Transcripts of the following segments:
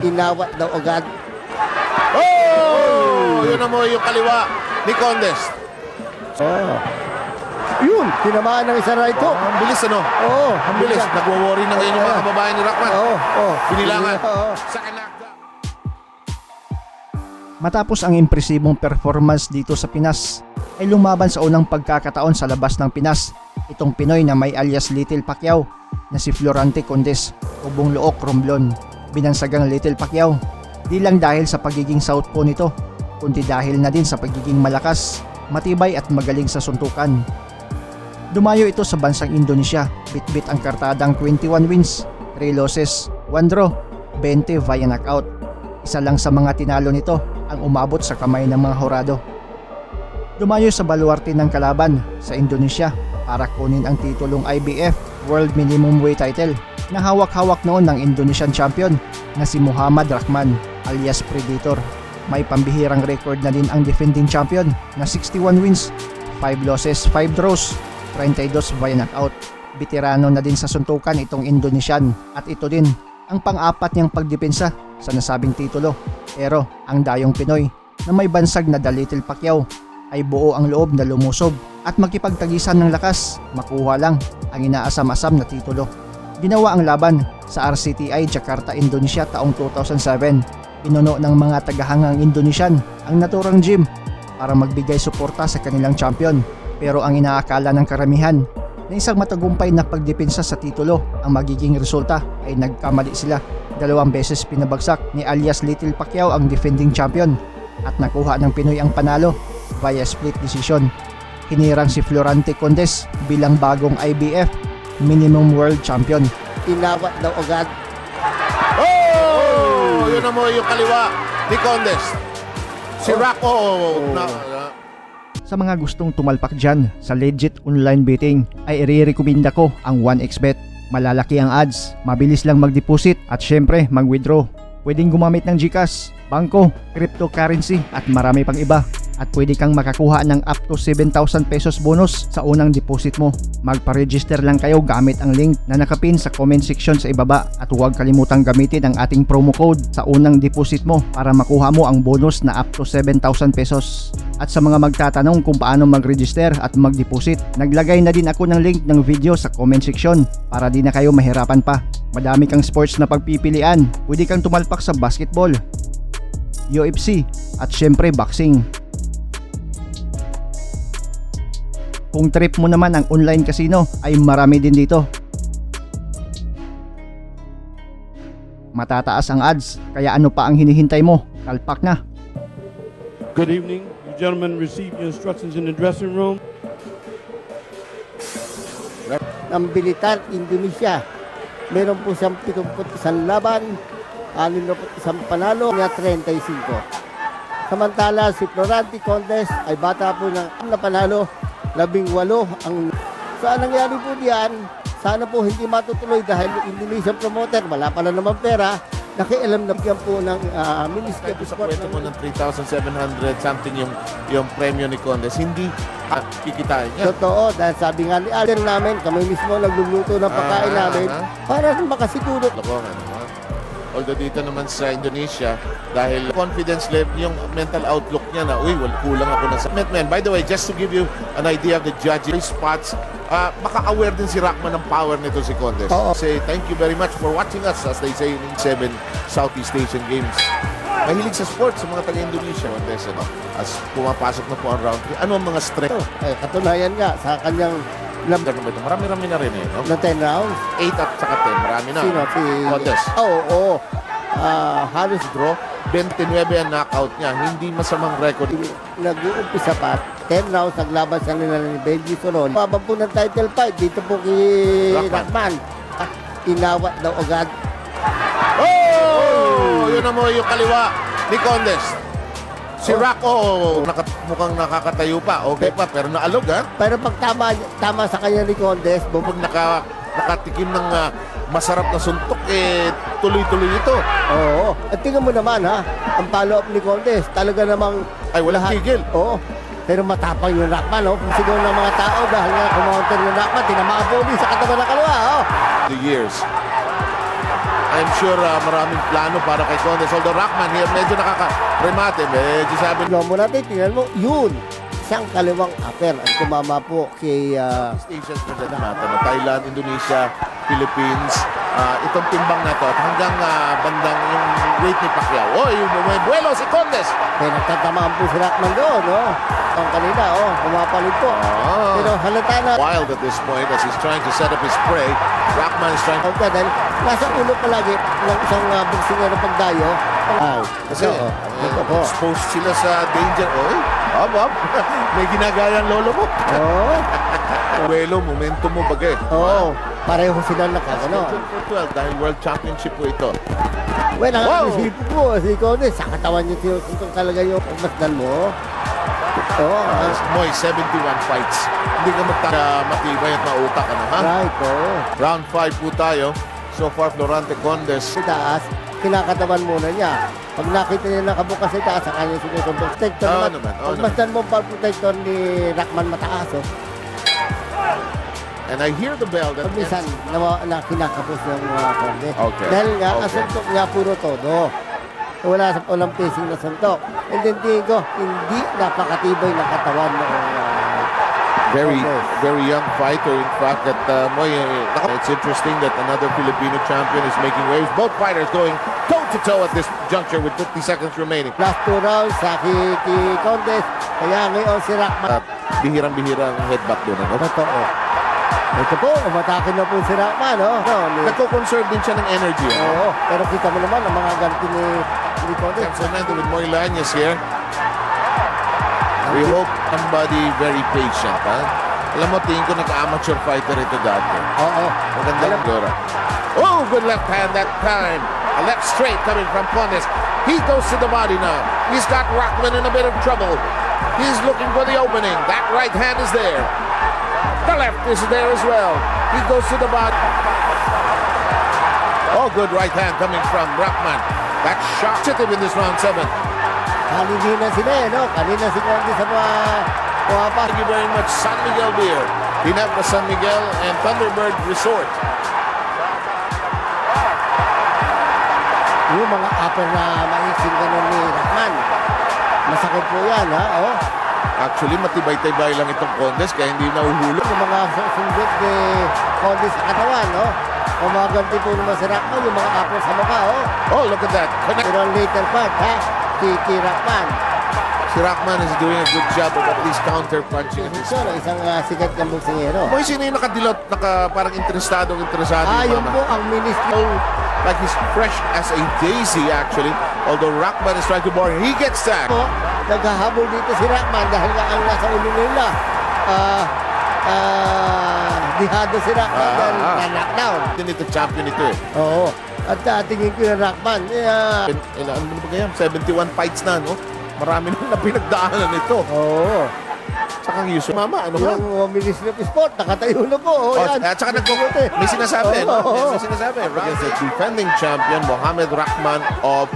Inawat daw agad. Oh! Yun mo yung kaliwa ni Condes. Oh. Yun, tinamaan ng isa right hook. Ang bilis ano? Oo, Ang bilis. Nagwo-worry na ngayon yung mga kababayan ni Rockman. Oo. Pinilangan. Oo. Sa kanakda. Matapos ang impresibong performance dito sa Pinas, ay lumaban sa unang pagkakataon sa labas ng Pinas itong Pinoy na may alias Little Pacquiao na si Florante Condes o Bong Look Romblon, binansagang Little Pacquiao. Di lang dahil sa pagiging southpaw nito, kundi dahil na din sa pagiging malakas, matibay at magaling sa suntukan. Dumayo ito sa bansang Indonesia, bit-bit ang kartadang 21 wins, 3 losses, 1 draw, 20 via knockout. Isa lang sa mga tinalo nito ang umabot sa kamay ng mga hurado. Dumayo sa baluarte ng kalaban sa Indonesia para kunin ang titulong IBF World Minimum Weight title na hawak-hawak noon ng Indonesian champion na si Muhammad Rahman alias Predator. May pambihirang record na din ang defending champion na 61 wins, 5 losses, 5 draws, 32 via knockout. Veterano na din sa suntukan itong Indonesian at ito din ang pang-apat niyang pagdepensa sa nasabing titulo. Pero ang dayong Pinoy na may bansag na The Little Pacquiao ay buo ang loob na lumusob at makipagtagisan ng lakas, makuha lang ang inaasam-asam na titulo. Ginawa ang laban sa RCTI Jakarta, Indonesia taong 2007. Pinuno ng mga tagahangang Indonesian ang naturang gym para magbigay suporta sa kanilang champion. Pero ang inaakala ng karamihan na isang matagumpay na pagdepensa sa titulo ang magiging resulta ay nagkamali sila. 2 beses pinabagsak ni alias Little Pacquiao ang defending champion at nakuha ng Pinoy ang panalo via split decision. Hinirang si Florante Condes bilang bagong IBF Minimum World Champion. Inawat daw agad. Oh! Yun mo yung kaliwa ni Condes. Si Rocco. Sa mga gustong tumalpak dyan sa legit online betting ay i-recommenda ko ang 1xBet. Malalaki ang odds, mabilis lang mag-deposit at syempre mag-withdraw. Pwedeng gumamit ng GCash, bangko, cryptocurrency at marami pang iba. At pwede kang makakuha ng up to 7,000 pesos bonus sa unang deposit mo. Magpa-register lang kayo gamit ang link na nakapin sa comment section sa ibaba at huwag kalimutang gamitin ang ating promo code sa unang deposit mo para makuha mo ang bonus na up to 7,000 pesos. At sa mga magtatanong kung paano mag-register at mag-deposit, naglagay na din ako ng link ng video sa comment section para di na kayo mahirapan pa. Madami kang sports na pagpipilian. Pwede kang tumalpak sa basketball, UFC at syempre boxing. Kung trip mo naman ang online casino ay marami din dito. Matataas ang odds, kaya ano pa ang hinihintay mo? Kalpak na! Good evening. You gentlemen receive your instructions in the dressing room. Ng Bilitar, Indonesia. Meron po siyang 71 laban, 61 panalo, na 35. Samantala si Florante Condes ay bata po ng panalo, 18 ang. So anong nangyari po diyan, sana po hindi matutuloy dahil Indonesian promoter, wala pala naman pera, nakialam na bigyan po ng Ministry of Sa Sport. kwento mo ng 3,700 something yung premyo ni Condes, hindi kikitain niya. Totoo, dahil sabi nga ni Alden namin, kami mismo nagluluto ng pagkain namin para makasiguro. Lokohan, no? Although dito naman sa Indonesia, dahil confidence level, yung mental outlook niya na, uy, kulang ako na sa man. By the way, just to give you an idea of the judging spots, maka-aware din si Rahman ng power nito si Condes. Say, thank you very much for watching us, as they say in 7 Southeast Asian Games. Mahilig sa sports sa mga taga-Indonesia. Condes, ano? As pumapasok na po ang round 3, ano ang mga strength? Katunayan nga sa kanyang Marami-rami na rin eh, no? na 10 rounds. 8 at saka 10, marami na. Sino? Si Condes. Oo. Halos Draw, 29 ang knockout niya. Hindi masamang record. nag-uumpisa pa. 10 rounds naglaban sa nila ni Benji Soron. Pababa po ng title fight dito po kay Rahman. Inawat daw agad. Oh! Yun mo yung kaliwa ni Condes. Si Rocco, mukhang nakakatayo pa. Okay pa, pero naalog ha. Pero pag tama sa kanya ni Condes, Pag nakatikim ng masarap na suntok, tuloy-tuloy ito. Oo. At tingnan mo naman ha, ang follow-up ni Condes, talaga namang Ay, walang tigil. Oo. Pero matapang yung Rahman, oh. Sigaw ng mga tao dahil nga kumounter yung Rahman, tinamaan po din sa katawan ng kaliwa, oh. The years. I'm sure maraming plano para kay Condes. Although Rockman here, medyo nakaka-remate. Medyo sabi Tignan mo natin, tingnan mo, yun. Isang kaliwang upper ang tumama po kay stations for that matter. Thailand, Indonesia, Philippines. Itong timbang na to at hanggang bandang yung weight ni Pacquiao. Oh, yung buwelo si Condes. kaya nagtatamaan po si Rockman doon, no? Ang kanina, pumapalit po. Pero halata na. Wild at this point as he's trying to set up his prey. Rockman is trying to... Dahil nasa ulo palagi ng isang boksingero pagdayo. Ay, Kasi ito po. exposed sila sa danger. Oy, Bob. May ginagayang lolo mo. Oo. Buwelo, momentum mo bagay. Oo. Pareho sila nakagano. For 12 dahil World Championship po ito. Well, ang Wow! isipin mo, si Condes, sa katawan niya sinusuntok talaga yung pagmasdan mo. Oo. Moy, 71 fights. Hindi ka matibay at mautak. Ano, ha? Right, oo. Round 5 po tayo. So far, Florante Condes. Sa taas, kinakatawan muna niya. Pag nakita niya nakabukas sa taas, sa kanya sinusuntok. Protector Oo naman. naman, oo Pagmasdan mo pa protector ni Rockman mataas, oh. And I hear the bell that... Pag minsan, na kinakapos ng Condes. Okay. Dahil nga, ang Okay. suntok niya puro todo. Wala sa walang pacing na suntok. And then tingin ko, hindi napakatibay na katawan ng Very, Condes. very young fighter. In fact, that Moy, it's interesting that another Filipino champion is making waves. Both fighters going toe-to-toe at this juncture with 50 seconds remaining. Last 2 rounds sa kay Condes. Kaya ngayon si Rockman. Bihirang-bihirang headbutt doon. Ano? Totoo. Ito po, umatakin na po si Rockman, no? Nagko-conserve din siya ng energy. Ano? Oo, pero kita mo naman ang mga ganti ni Condes. Fernando with Moy Lañez here. We hope somebody very patient. Ha? Alam mo, tingin ko nag-amateur fighter ito dati. Oo. Magandang Dora. Oh, good left hand that time. A left straight coming from Condes. He goes to the body now. He's got Rockman in a bit of trouble. He's looking for the opening. That right hand is there. The left is there as well. He goes to the body. Oh, good right hand coming from Rockman. That shot hit him in this round 7. Kanina sila, no? Kanina si Condes sa mga pumapa. Thank you very much, San Miguel Beer. Ginebra San Miguel and Thunderbird Resort. Yung mga upper na maiksing ganun ni Rockman. Masakit po yan, ha? Oh. Actually, matibay-tibay lang itong Condes kaya hindi nahuhulog. Yung mga sundot ni Condes sa katawan, no? O mga ganti po naman si Rockman, yung mga upper sa mukha, oh. Oh, look at that. Connect. Pero ang later part, ha? Si Rockman. Si Rockman is doing a good job of at least counter-punching. Ito, isang sikat ng boksingero. Boy, sino yung nakadilot, parang interesado Yun yung po ang ministry. Like he's fresh as a daisy, actually. Although Rockman is trying to bar him. He gets that. Po, naghahabol dito si Rockman dahil nga ang nasa ulo nila. Dihado si Rockman dahil na-knockdown. Din ito, champion ito eh. Oo. At tingin ko yung Rockman. Ano ba kaya? 71 fights na, no? Marami na pinagdaanan ito. Oo. Saka usually, mama, ano ba? Yung Ministry of Sport, nakatayo na po. Oh, Yan. at saka may sinasabi, no? Oo. May sinasabi. Against the defending champion, Mohamed Rockman of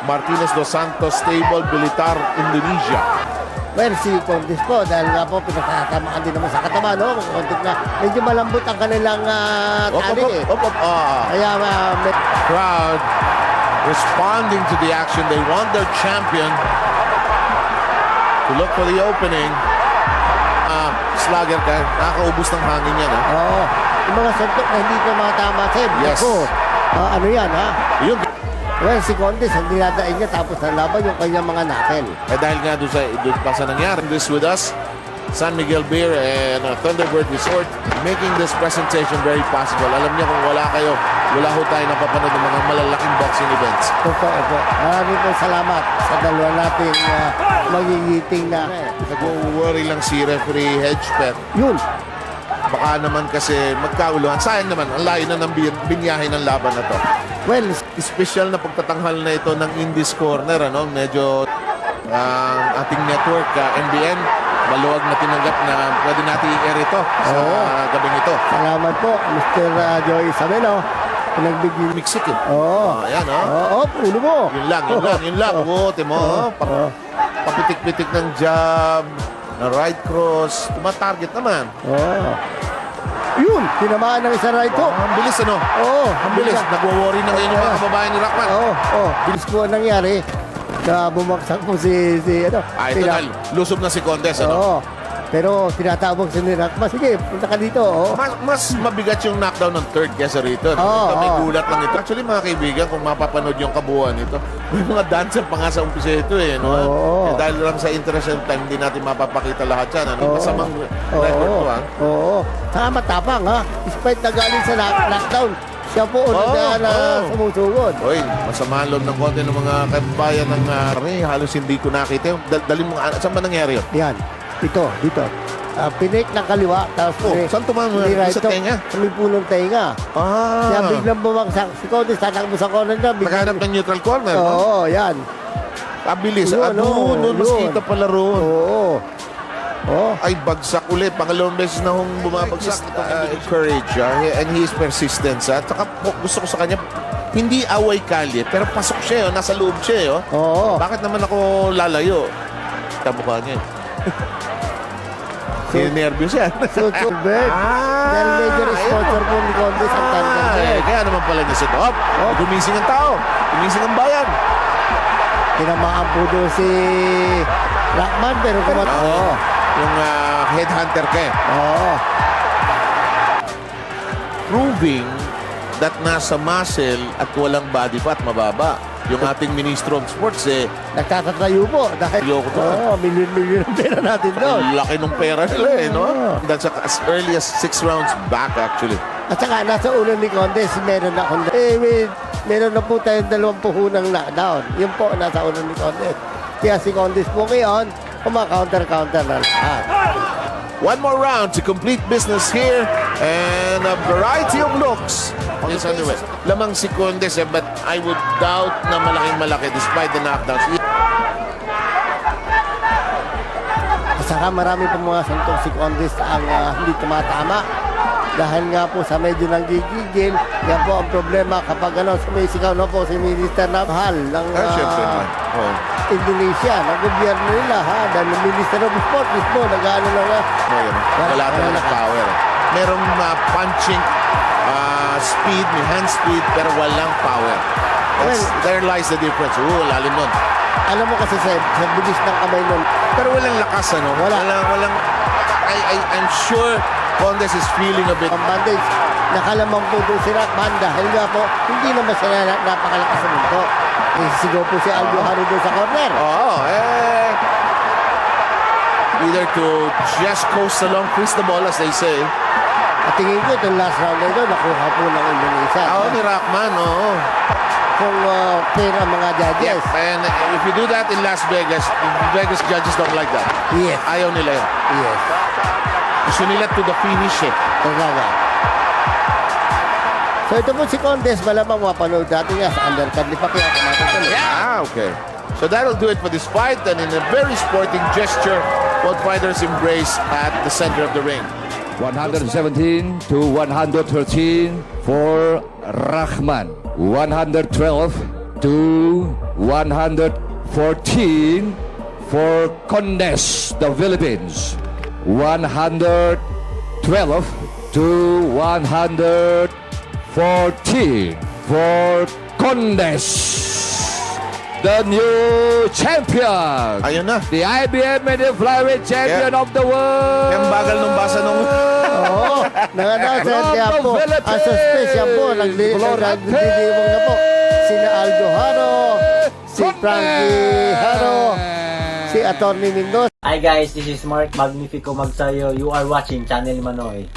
Martinez Dos Santos Stable, Bilitar, Indonesia. Well, si Condes po, dahil nga po, pinatatamaan din naman sa katawan, no? Kontik na, medyo malambot ang kanilang tali, eh. Kaya, Crowd responding to the action. They want their champion to look for the opening. Slugger ka, nakakaubos ng hangin yan, ha? oo. Yung mga suntok na hindi ko matama, Seb. Yes. Ako, ano yan, ha? Yun. Well, si Condes, ang dinadain niya, tapos nalaban yung kanyang mga knuckle. Dahil nga doon pa sa nangyari. This with us, San Miguel Beer and Thunderbird Resort, making this presentation very possible. Alam niyo kung wala kayo, wala ho tayo napapanood ng mga malalaking boxing events. Totoo po. Maraming po salamat sa dalawa nating magigiting na. Nag-worry lang si referee Hedgepet. Yun. Baka naman kasi magkauluhan. Sayang naman, ang layo na ng binyahe ng laban na to. Well, Special na pagtatanghal na ito ng Indies Corner. Ano? Medyo ang ating network, MBN, maluwag na tinanggap na pwede natin i-air ito sa gabing ito. salamat po, Mr. Joey Isabelo. Pinagbigyan. Miksik eh. Oo. Ayan, oh. Oo, ulo mo. Yun lang. Buti mo. Papitik-pitik ng jab, na right cross, tumatarget naman. Oo. Yun, tinamaan ng isa right hook. Ang bilis ano? Oo, Ang bilis. Nagwo-worry na ngayon yung mga kababayan ni Rockman. Oo. Bilis po ang nangyari. Na bumagsak po si ano. Ito na. Lusob na si Condes. Ano? Oo. Pero tinatabog si Rockman. Sige, punta ka dito. Oo. Mas mabigat yung knockdown ng third kesa rito. Ito, may gulat lang ito. Actually, mga kaibigan, kung mapapanood yung kabuuan nito, may mga dancer pa nga sa umpisa ito eh. No? Oo. Dahil lang sa interest ng time, hindi natin mapapakita lahat yan. Ano? Masamang record to, ha? Oo. Saka matapang, ha? Despite na galing sa knockdown, siya po na sumusugod. Oy, masama ang loob ng konti ng mga kabayan ng halos hindi ko nakita. Dali mo, saan ba nangyari yun? Yan. Dito. Pinik ng kaliwa, tapos Saan tumama? Sa tenga? Sa may punong tenga. Kaya biglang bumagsak. Si Condes, tatakbo sa corner na. Naghanap ng neutral corner, no? Oo, yan. Abilis. Yun, Doon, mas yun. kita pala roon. Oo. Ay, bagsak ulit. Pangalawang beses na hong bumabagsak. Courage, and he is persistent. At saka gusto ko sa kanya, hindi away kalye, pero pasok siya, nasa loob siya. Oo. Bakit naman ako lalayo? Kamukha niya. Nervyos yan. So, Bert. Dahil major sponsor po ni Condes ang Thunderbird. Kaya naman pala niya si Top. Gumising ang tao. Gumising ang bayan. Tinamaan po doon si Rockman, pero Oo. Yung headhunter ka eh. Oo. Proving that nasa muscle at walang body fat mababa. Yung ating Ministro of Sports Nagtatatayo po. Dahil, Ayoko to. milyon-milyon ang pera natin doon. ang laki ng pera nila no? That's as early as 6 rounds back actually. At saka nasa ulo ni Condes, meron na Condes. Meron na po tayong 20 hunang knockdown. Yun po, nasa ulo ni Condes. Kaya si Condes po ngayon, kumaka-counter na lahat. One more round to complete business here and a variety of looks. Yes, anyway. Lamang si Condes but I would doubt na malaking-malaki despite the knockdowns. At saka marami po mga santok si Condes ang hindi tumatama. Dahil nga po sa medyo nang gigigil, yan po ang problema kapag sumisigaw na po si Minister na mahal ng Siyempre naman. Oh. Indonesia, ng gobyerno nila, dahil ang Minister of Sport mismo, nag-ano lang Wala talaga power. Merong punching speed, may hand speed, pero walang power. There lies the difference. Lalim nun. Alam mo kasi sa bilis ng kamay nun, Pero walang lakas, ano? Walang I'm sure Condes is feeling a bit. ang bandage, nakalamang po doon si Rockman dahil nga po, hindi naman siya napakalakas sa mundo. Sigaw po si Aldo Haro doon sa corner. Either to just coast along, freeze the ball, as they say. At tingin ko itong last round na ito, nakuha po ng Indonesia. Ni Rockman, Kung fair ang mga judges. And if you do that in Las Vegas, Vegas judges don't like that. Yes. Ayaw nila yun. Yes. Gusto nila to the finish Talaga. So ito po si Condes, malamang mapanood natin nga sa undercard ni Pacquiao. Okay. So that'll do it for this fight. And in a very sporting gesture, both fighters embrace at the center of the ring. 117 to 113 for Rahman. 112 to 114 for Condes, the Philippines. 112 to 114 for Condes, the new champion. Ayun na. The IBM Middle Flyweight Champion of the world. Yung bagal nung basa nung... Oo. Nanganasa kaya po. Ang suspect yan po. Nagdidiwang na po. Sina Aldo Haro, si Frankie Haro, si Atty. Mendoza. Hi guys, this is Mark Magnifico Magsayo. You are watching Channel Manoy.